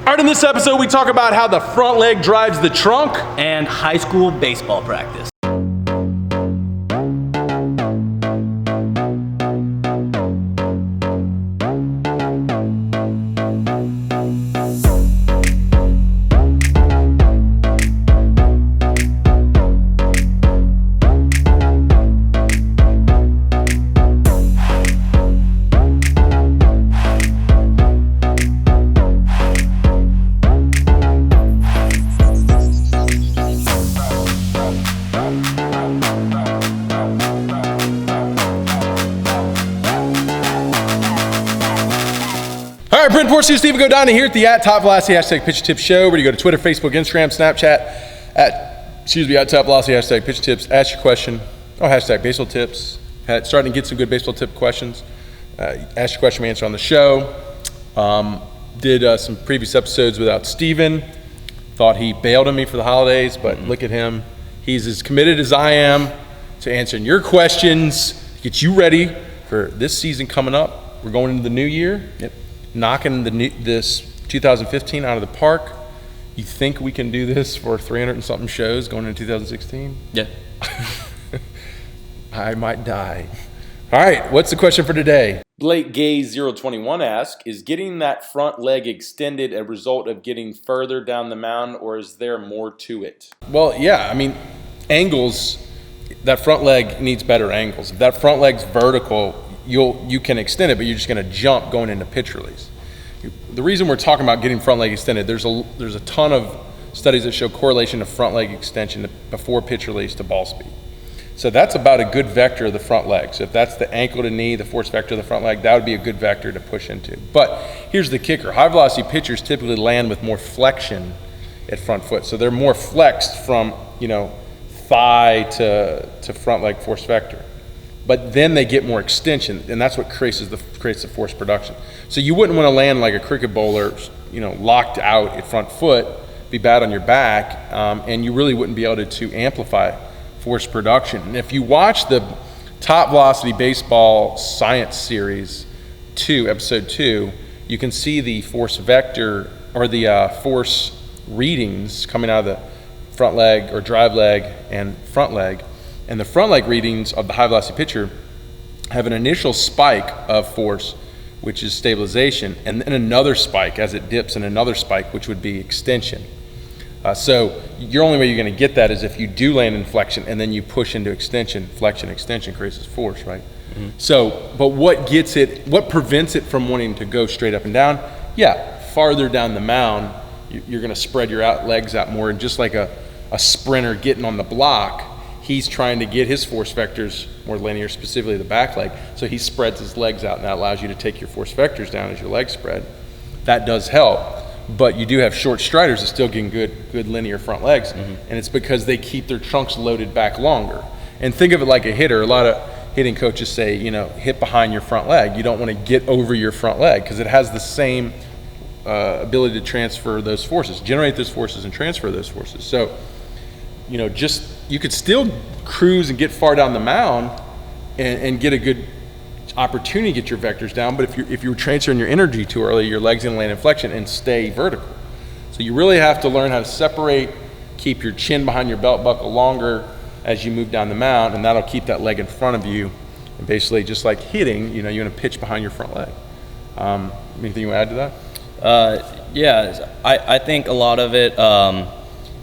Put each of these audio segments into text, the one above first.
All right, in this episode, we talk about how the front leg drives the trunk and high school baseball practice. All right, Brent Porcy, Stephen Godani here at the @TopVelocity hashtag Pitch Tips show, where you go to Twitter, Facebook, Instagram, Snapchat, at @TopVelocity hashtag Pitch Tips. Ask your question. Hashtag baseball tips. Starting to get some good baseball tip questions. Ask your question, we answer on the show. Did some previous episodes without Stephen. Thought he bailed on me for the holidays, but look at him. He's as committed as I am to answering your questions, to get you ready for this season coming up. We're going into the new year. Yep. Knocking this 2015 out of the park. You think we can do this for 300 and something shows going into 2016? Yeah. I might die. All right, what's the question for today? Blake Gaze 021 asks, is getting that front leg extended a result of getting further down the mound, or is there more to it? Well, yeah, I mean, angles, that front leg needs better angles. If that front leg's vertical, you can extend it, but you're just going to jump going into pitch release. The reason we're talking about getting front leg extended, there's a ton of studies that show correlation of front leg extension before pitch release to ball speed. So that's about a good vector of the front leg. So if that's the ankle to knee, the force vector of the front leg, that would be a good vector to push into. But here's the kicker. High velocity pitchers typically land with more flexion at front foot. So they're more flexed from, thigh to front leg force vector. But then they get more extension, and that's what creates the force production. So you wouldn't want to land like a cricket bowler, locked out at front foot, be bad on your back, and you really wouldn't be able to amplify force production. And if you watch the Top Velocity Baseball Science Series 2, Episode 2, you can see the force vector, or the force readings coming out of the front leg, or drive leg, and front leg. And the front leg readings of the high velocity pitcher have an initial spike of force, which is stabilization, and then another spike as it dips, and another spike, which would be extension. So your only way you're going to get that is if you do land in flexion and then you push into extension. Flexion, extension creates this force, right? Mm-hmm. So, but what prevents it from wanting to go straight up and down? Yeah, farther down the mound, you're going to spread your legs out more, and just like a sprinter getting on the block, he's trying to get his force vectors more linear, specifically the back leg. So he spreads his legs out, and that allows you to take your force vectors down as your legs spread. That does help, but you do have short striders that still getting good linear front legs, and it's because they keep their trunks loaded back longer. And think of it like a hitter. A lot of hitting coaches say, hit behind your front leg. You don't want to get over your front leg because it has the same ability to transfer those forces, generate those forces and transfer those forces. So, you could still cruise and get far down the mound and get a good opportunity to get your vectors down, but if you're transferring your energy too early, your leg's gonna land in flexion and stay vertical. So you really have to learn how to separate, keep your chin behind your belt buckle longer as you move down the mound, and that'll keep that leg in front of you. And basically, just like hitting, you're gonna pitch behind your front leg. Anything you want to add to that? Yeah, I think a lot of it,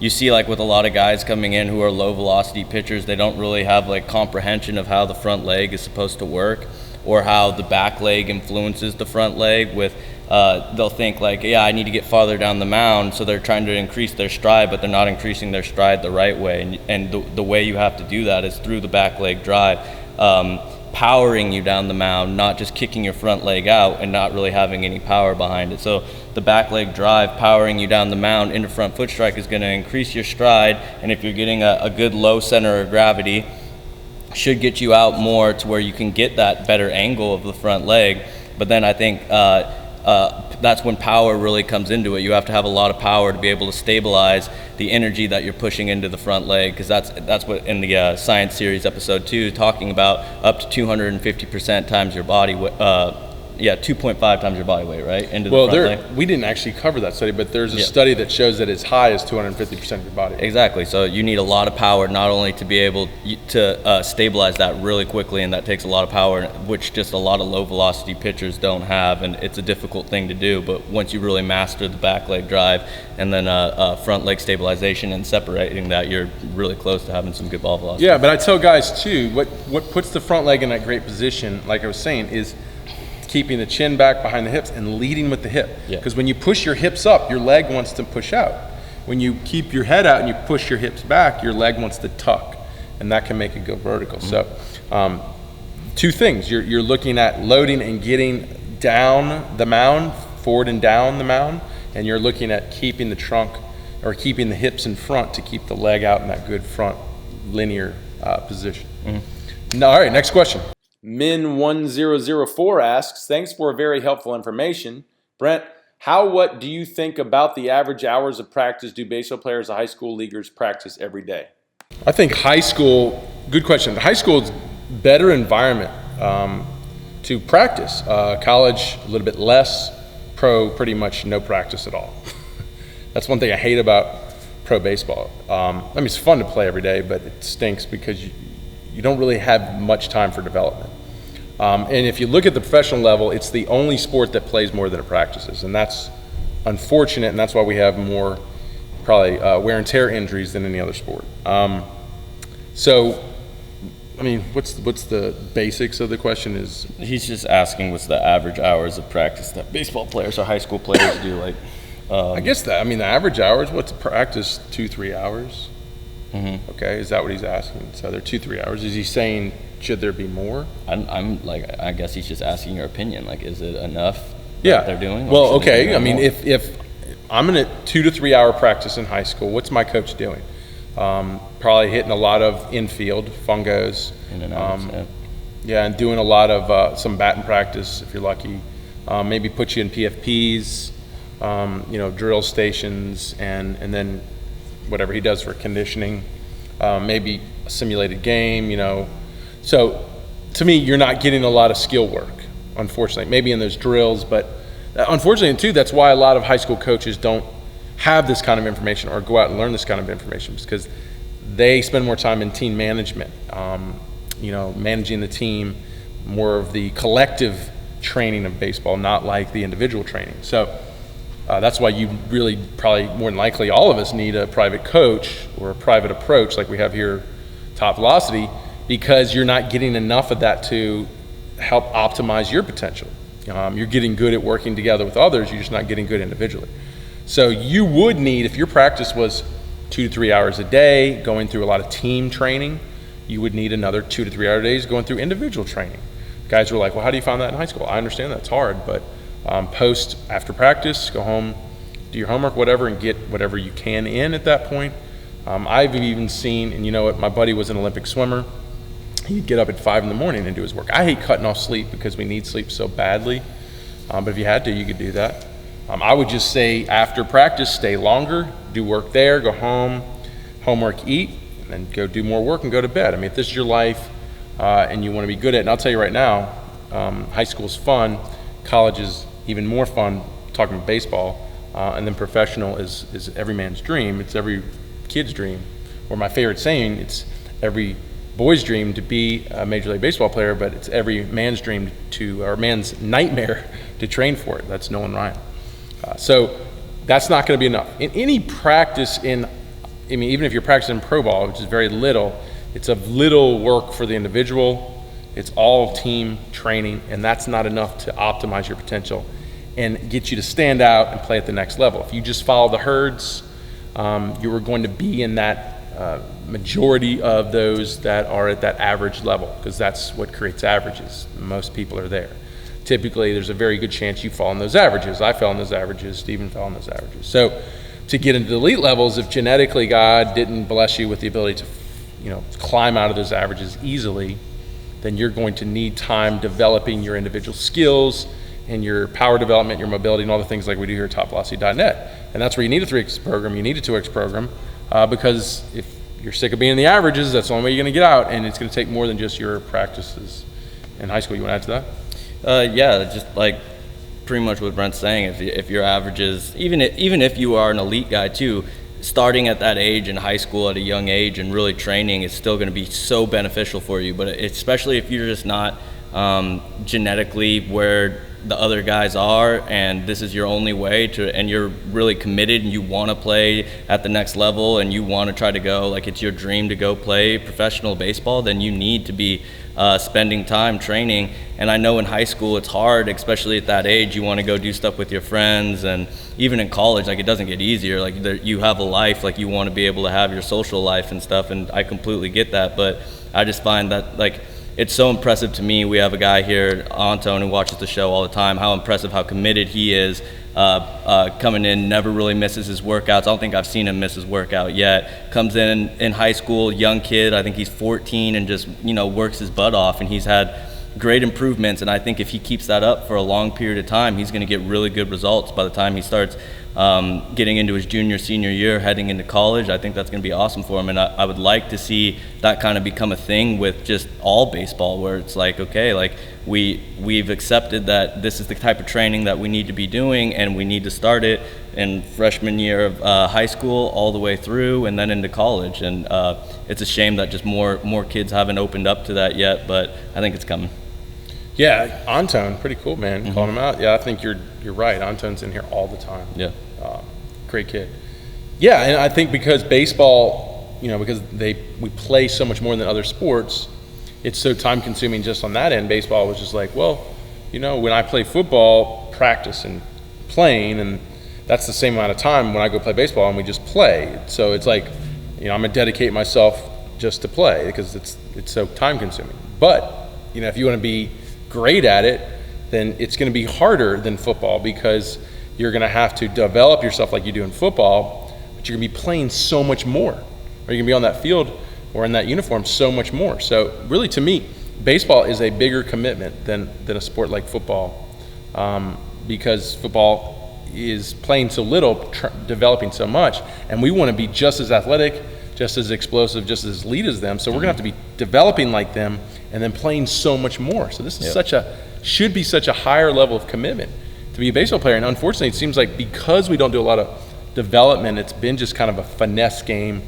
you see like with a lot of guys coming in who are low velocity pitchers, they don't really have like comprehension of how the front leg is supposed to work, or how the back leg influences the front leg. They'll think like, I need to get farther down the mound, so they're trying to increase their stride, but they're not increasing their stride the right way. And the way you have to do that is through the back leg drive, powering you down the mound, not just kicking your front leg out and not really having any power behind it. So the back leg drive powering you down the mound into front foot strike is going to increase your stride, and if you're getting a good low center of gravity, should get you out more to where you can get that better angle of the front leg. But then I think that's when power really comes into it. You have to have a lot of power to be able to stabilize the energy that you're pushing into the front leg, because that's what in the Science Series episode 2 talking about, up to 250% times your body 2.5 times your body weight, right? Into the Well, front leg. we didn't actually cover that study, but there's a study that shows that as high as 250% of your body weight. Exactly. So you need a lot of power, not only to be able to stabilize that really quickly, and that takes a lot of power, which just a lot of low velocity pitchers don't have, and it's a difficult thing to do. But once you really master the back leg drive and then front leg stabilization and separating that, you're really close to having some good ball velocity. Yeah, but I tell guys too, what puts the front leg in that great position, like I was saying, is keeping the chin back behind the hips and leading with the hip. Because when you push your hips up, your leg wants to push out. When you keep your head out and you push your hips back, your leg wants to tuck, and that can make it go vertical. So two things, you're looking at loading and getting down the mound, forward and down the mound, and you're looking at keeping the trunk or keeping the hips in front to keep the leg out in that good front linear position. All right, next question. Min1004 asks, thanks for very helpful information. Brent, what do you think about the average hours of practice do baseball players and high school leaguers practice every day? I think high school, good question. High school is better environment to practice. College, a little bit less. Pro, pretty much no practice at all. That's one thing I hate about pro baseball. I mean, it's fun to play every day, but it stinks because you don't really have much time for development. And if you look at the professional level, it's the only sport that plays more than it practices, and that's unfortunate, and that's why we have more probably wear and tear injuries than any other sport. So, I mean, what's the basics of the question is? He's just asking what's the average hours of practice that baseball players or high school players do, like. I guess the average hours, what's practice, 2-3 hours? Okay, is that what he's asking? So they're 2-3 hours. Is he saying should there be more? I'm like, I guess he's just asking your opinion. Like, is it enough? Yeah, they're doing. Well, okay. I mean, if I'm in a 2 to 3 hour practice in high school, what's my coach doing? Probably hitting a lot of infield fungos. In and outs, yeah, and doing a lot of some batting practice if you're lucky. Maybe put you in PFPs, drill stations, and then whatever he does for conditioning, maybe a simulated game, So to me, you're not getting a lot of skill work, unfortunately. Maybe in those drills, but unfortunately too, that's why a lot of high school coaches don't have this kind of information or go out and learn this kind of information, because they spend more time in team management, managing the team, more of the collective training of baseball, not like the individual training. So that's why you really probably more than likely all of us need a private coach or a private approach like we have here Top Velocity, because you're not getting enough of that to help optimize your potential. You're getting good at working together with others, you're just not getting good individually. So you would need, if your practice was 2 to 3 hours a day, going through a lot of team training, you would need another 2 to 3 hour days going through individual training. Guys were like, well, how do you find that in high school? I understand that's hard, but after practice, go home, do your homework, whatever, and get whatever you can in at that point. I've even seen, and you know what, my buddy was an Olympic swimmer. He'd get up at 5 in the morning and do his work. I hate cutting off sleep because we need sleep so badly, but if you had to, you could do that. I would just say after practice, stay longer, do work there, go home, homework, eat, and then go do more work and go to bed. I mean, if this is your life and you want to be good at it, and I'll tell you right now, high school's fun, college is even more fun, talking about baseball, and then professional is every man's dream. It's every kid's dream. Or my favorite saying, it's every boy's dream to be a Major League Baseball player, but it's every man's dream or man's nightmare to train for it. That's Nolan Ryan. So that's not going to be enough. In any practice even if you're practicing pro ball, which is very little, it's of little work for the individual. It's all team training, and that's not enough to optimize your potential and get you to stand out and play at the next level. If you just follow the herds, you are going to be in that majority of those that are at that average level, because that's what creates averages. Most people are there. Typically, there's a very good chance you fall in those averages. I fell in those averages. Stephen fell in those averages. So to get into the elite levels, if genetically God didn't bless you with the ability to climb out of those averages easily, then you're going to need time developing your individual skills and your power development, your mobility, and all the things like we do here at TopVelocity.net. And that's where you need a 3X program, you need a 2X program, because if you're sick of being in the averages, that's the only way you're going to get out, and it's going to take more than just your practices in high school. You want to add to that? Yeah, just like pretty much what Brent's saying. If your average is, even if you are an elite guy too, starting at that age in high school at a young age and really training is still going to be so beneficial for you. But especially if you're just not genetically where the other guys are, and this is your only way to, and you're really committed and you want to play at the next level and you want to try to go, like it's your dream to go play professional baseball, then you need to be spending time training. And I know in high school it's hard, especially at that age. You want to go do stuff with your friends, and even in college, like it doesn't get easier. Like you have a life, like you want to be able to have your social life and stuff, and I completely get that. But I just find that like it's so impressive to me. We have a guy here, Anton, who watches the show all the time. How impressive, how committed he is. Coming in, never really misses his workouts. I don't think I've seen him miss his workout yet. Comes in high school, young kid. I think he's 14, and just works his butt off. And he's had great improvements. And I think if he keeps that up for a long period of time, he's going to get really good results by the time he starts getting into his junior, senior year, heading into college. I think that's going to be awesome for him, and I would like to see that kind of become a thing with just all baseball, where it's like, okay, like we've accepted that this is the type of training that we need to be doing, and we need to start it in freshman year of high school all the way through and then into college. And it's a shame that just more kids haven't opened up to that yet, but I think it's coming. Yeah, Anton, pretty cool, man. Calling him out. Yeah, I think you're right. Anton's in here all the time. Yeah. Great kid. Yeah, and I think because baseball, because we play so much more than other sports, it's so time consuming just on that end. Baseball was just like, well, when I play football, practice and playing, and that's the same amount of time when I go play baseball and we just play. So it's like, I'm gonna dedicate myself just to play because it's so time consuming. But, if you want to be great at it, then it's going to be harder than football because you're going to have to develop yourself like you do in football, but you're going to be playing so much more, or you're going to be on that field or in that uniform so much more. So really, to me, baseball is a bigger commitment than a sport like football, because football is playing so little, developing so much, and we want to be just as athletic, just as explosive, just as elite as them. So we're going to have to be developing like them and then playing so much more. So this is should be such a higher level of commitment to be a baseball player. And unfortunately, it seems like because we don't do a lot of development, it's been just kind of a finesse game,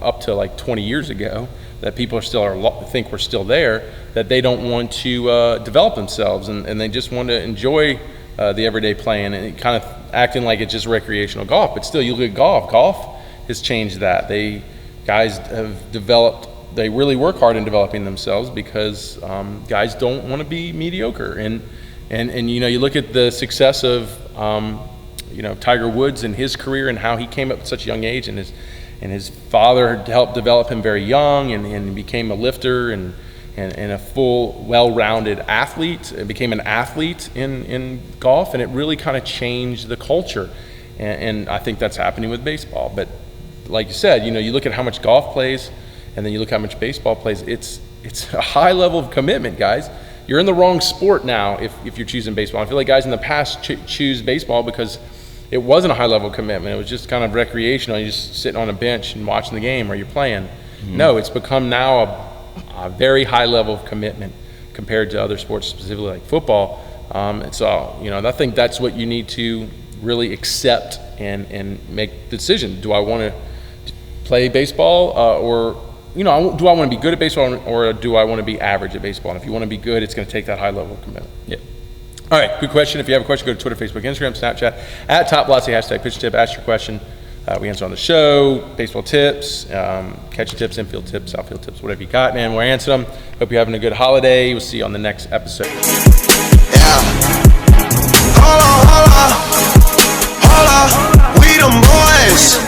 up to like 20 years ago, that people think we're still there, that they don't want to develop themselves, and they just want to enjoy the everyday playing, and kind of acting like it's just recreational golf. But still, you look at golf has changed that. Guys have developed. They really work hard in developing themselves because guys don't want to be mediocre. And you look at the success of Tiger Woods and his career and how he came up at such a young age, and his father helped develop him very young, and became a lifter and a full, well-rounded athlete, and became an athlete in golf, and it really kind of changed the culture. And I think that's happening with baseball. But like you said, you look at how much golf plays, and then you look how much baseball plays. It's a high level of commitment, guys. You're in the wrong sport now if you're choosing baseball. I feel like guys in the past choose baseball because it wasn't a high level of commitment. It was just kind of recreational. You're just sitting on a bench and watching the game, or you're playing. Mm-hmm. No, it's become now a very high level of commitment compared to other sports, specifically like football. And so, I think that's what you need to really accept and make the decision. Do I want to play baseball, or do I want to be good at baseball, or do I want to be average at baseball? And if you want to be good, it's going to take that high level of commitment. Yeah. All right, good question. If you have a question, go to Twitter, Facebook, Instagram, Snapchat, at TopVelocity, hashtag pitch tip. Ask your question. We answer on the show. Baseball tips, catcher tips, infield tips, outfield tips, whatever you got, man. We'll answer them. Hope you're having a good holiday. We'll see you on the next episode. Yeah. Hold on. We them boys.